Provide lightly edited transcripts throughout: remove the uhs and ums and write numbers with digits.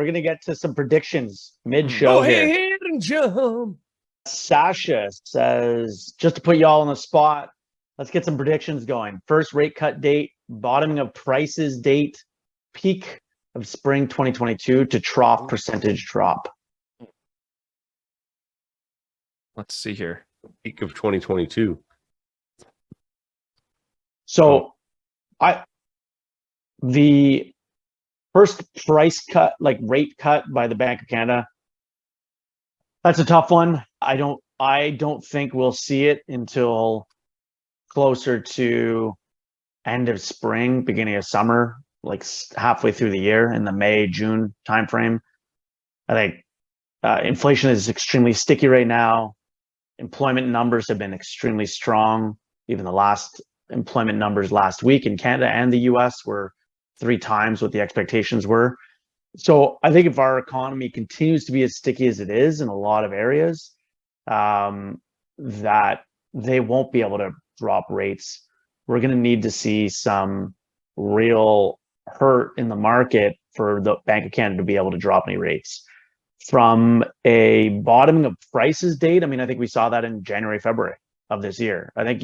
we're going to get to some predictions mid-show here. Ahead and jump. Sasha says, just to put y'all on the spot, let's get some predictions going. First rate cut date, bottoming of prices date, peak of spring 2022 to trough percentage drop. Let's see here. Peak of 2022. So the first price cut, like rate cut by the Bank of Canada, that's a tough one. I don't think we'll see it until closer to end of spring, beginning of summer, like halfway through the year in the May, June timeframe. I think inflation is extremely sticky right now. Employment numbers have been extremely strong. Even the last employment numbers last week in Canada and the US were 3 times what the expectations were. So I think if our economy continues to be as sticky as it is in a lot of areas, that they won't be able to drop rates. We're going to need to see some real hurt in the market for the Bank of Canada to be able to drop any rates. From a bottoming of prices date, I mean, I think we saw that in January, February of this year. I think if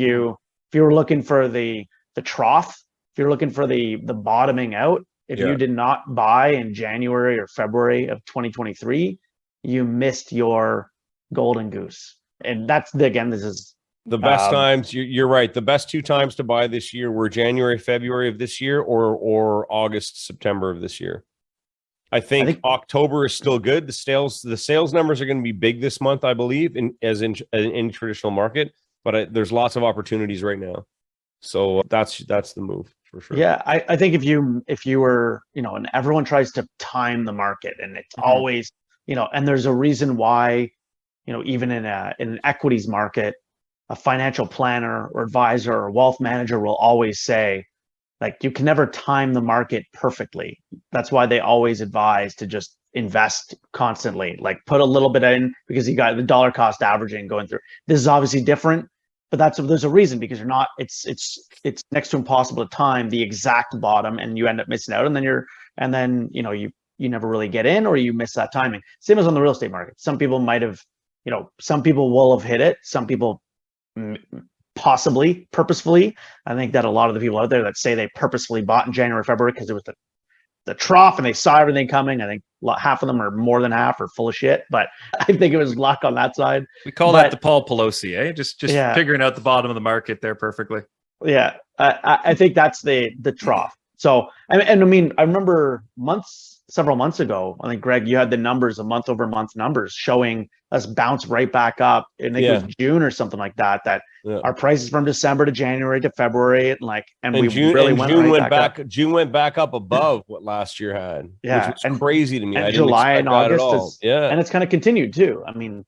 you were looking for the trough, if you're looking for the bottoming out, if you did not buy in January or February of 2023, you missed your golden goose. And that's this is the best times. You're right. The best 2 times to buy this year were January, February of this year, or August, September of this year. I think October is still good. The sales numbers are going to be big this month, I believe, in traditional market. But there's lots of opportunities right now, so that's the move for sure. Yeah, I think if you were, and everyone tries to time the market, and it's always, and there's a reason why, even in an equities market, a financial planner or advisor or wealth manager will always say, like, you can never time the market perfectly. That's why they always advise to just invest constantly, like put a little bit in, because you got the dollar cost averaging going through. This is obviously different, but there's a reason, because it's next to impossible to time the exact bottom, and you end up missing out, and then you never really get in, or you miss that timing. Same as on the real estate market. Some people might have, some people will have hit it. Some people possibly purposefully. I think that a lot of the people out there that say they purposefully bought in January, February because it was the trough and they saw everything coming, I think half of them, or more than half, are full of shit. But I think it was luck on that side. We call that the Paul Pelosi, eh? Just figuring out the bottom of the market there perfectly. Yeah, I think that's the trough. So, and I mean, I remember several months ago, I think, Greg, you had the numbers, the month-over-month numbers showing us bounce right back up. I think it was June or something like that. Our prices from December to January to February, June went back up above what last year had. Yeah, which was crazy to me. And July and August and it's kind of continued too. I mean,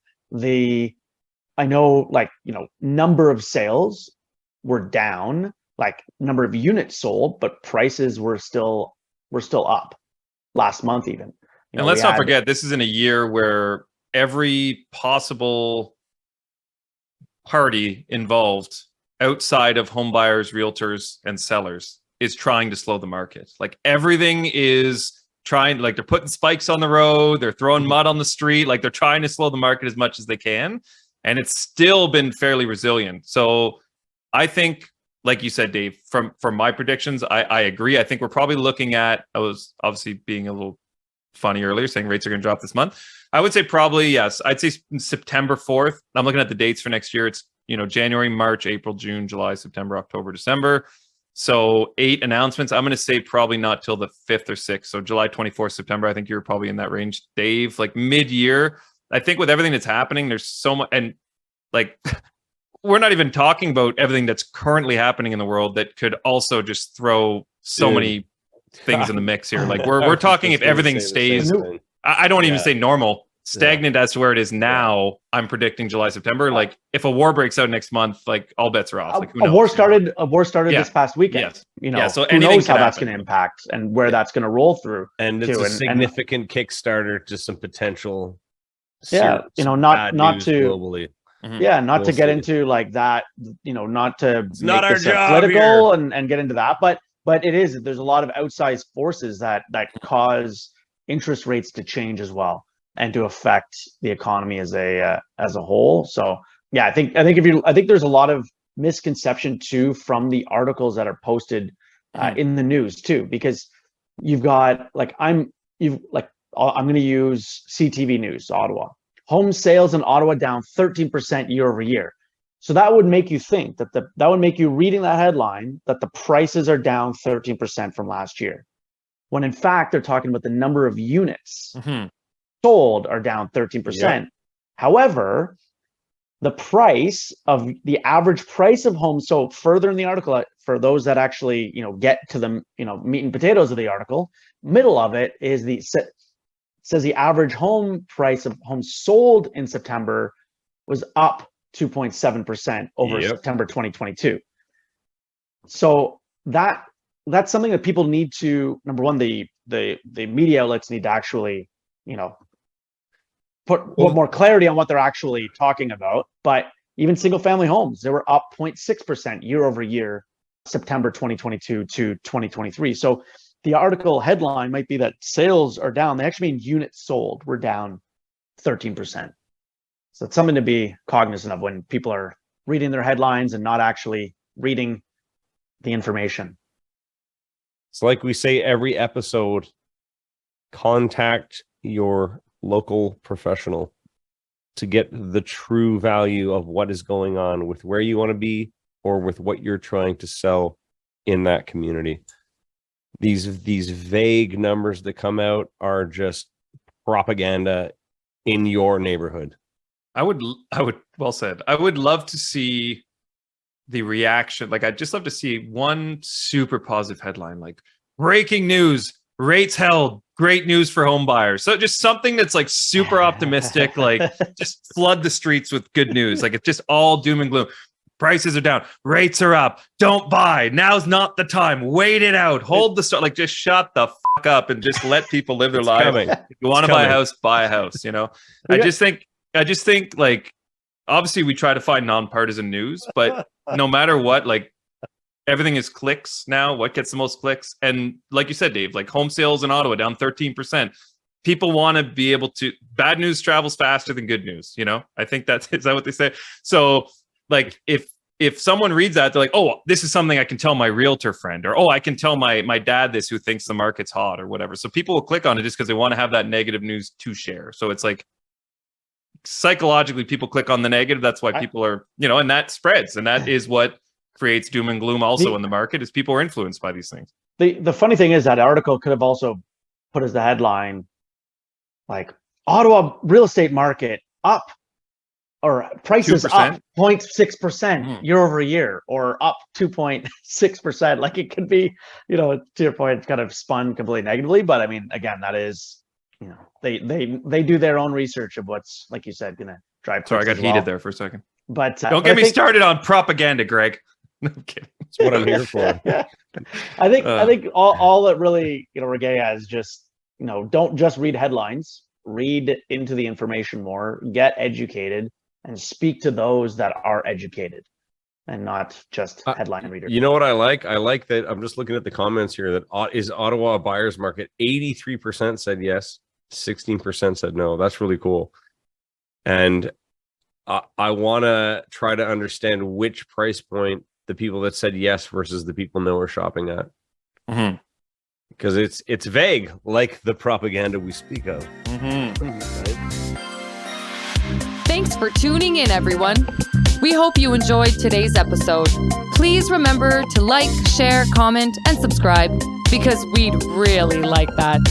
number of sales were down, like number of units sold, but prices were still up last month even. And let's not forget, this is in a year where every possible party involved outside of home buyers, realtors, and sellers is trying to slow the market. Like, everything is trying, like, they're putting spikes on the road, they're throwing mud on the street, like they're trying to slow the market as much as they can. And it's still been fairly resilient. So I think, like you said, Dave, from my predictions, I agree. I think we're probably looking at, I was obviously being a little funny earlier, saying rates are going to drop this month. I would say probably, yes. I'd say September 4th. I'm looking at the dates for next year. It's, January, March, April, June, July, September, October, December. So 8 announcements. I'm going to say probably not till the 5th or 6th. So July 24th, September. I think you're probably in that range, Dave. Like mid-year. I think with everything that's happening, there's so much, and like we're not even talking about everything that's currently happening in the world that could also just throw so many things in the mix here. Like we're talking, if everything stays, I don't even say normal, stagnant as to where it is now. I'm predicting July, September. Like if a war breaks out next month, like all bets are off. Like, a war started this past weekend. Yes. So who knows how that's going to impact and where that's going to roll through. And it's a significant Kickstarter to some potential. Not to globally. Not to get into like that, not to it's not our job political and get into that, but it is, there's a lot of outsized forces that cause interest rates to change as well and to affect the economy as a whole. So yeah, I think there's a lot of misconception too from the articles that are posted in the news too, because you've got I'm going to use CTV News Ottawa. Home sales in Ottawa down 13% year over year. So that would make you think that would make you, reading that headline, that the prices are down 13% from last year, when in fact they're talking about the number of units sold are down 13%. Yep. However, the average price of homes, so further in the article, for those that actually get to the meat and potatoes of the article, middle of it is says the average home price of homes sold in September was up 2.7% over September 2022. So that's something that people need to, number one, the media outlets need to actually, put more clarity on what they're actually talking about. But even single family homes, they were up 0.6% year over year, September 2022 to 2023. So the article headline might be that sales are down. They actually mean units sold were down 13%. So it's something to be cognizant of when people are reading their headlines and not actually reading the information. It's like we say every episode, contact your local professional to get the true value of what is going on with where you want to be or with what you're trying to sell in that community. These vague numbers that come out are just propaganda in your neighborhood. I would well said. I would love to see the reaction. Like, I'd just love to see one super positive headline, like breaking news, rates held, great news for home buyers. So just something that's like super optimistic, like just flood the streets with good news. Like, it's just all doom and gloom. Prices are down, rates are up, don't buy, now's not the time, wait it out, hold the start. Like, just shut the fuck up and just let people live their lives. If you want to buy a house, buy a house. I just think like, obviously we try to find nonpartisan news, but no matter what, like, everything is clicks now. What gets the most clicks? And like you said, Dave, like home sales in Ottawa down 13%. People want to be able to, bad news travels faster than good news. I think is that what they say? So like, if someone reads that, they're like, oh, this is something I can tell my realtor friend, or, oh, I can tell my dad this, who thinks the market's hot or whatever. So people will click on it just because they want to have that negative news to share. So it's like, psychologically, people click on the negative. That's why people are, and that spreads. And that is what creates doom and gloom also in the market, is people are influenced by these things. The funny thing is that article could have also put as the headline, like, Ottawa real estate market up, or prices 2%? Up 0.6% year over year, or up 2.6%. Like, it could be, to your point, it's kind of spun completely negatively. But I mean, again, that is, they do their own research of what's, like you said, going to drive. Sorry, I got heated there for a second. But don't get me started on propaganda, Greg. No, I'm kidding. That's what I'm here for. I think all that really, Reggae is just, don't just read headlines, read into the information more, get educated, and speak to those that are educated and not just headline readers. You know what I like? I like that. I'm just looking at the comments here, that is Ottawa a buyer's market? 83% said yes, 16% said no. That's really cool. And I want to try to understand which price point the people that said yes versus the people know are shopping at. Mm-hmm. Because it's vague, like the propaganda we speak of. Mm-hmm. Right? Thanks for tuning in, everyone. We hope you enjoyed today's episode. Please remember to like, share, comment, and subscribe, because we'd really like that.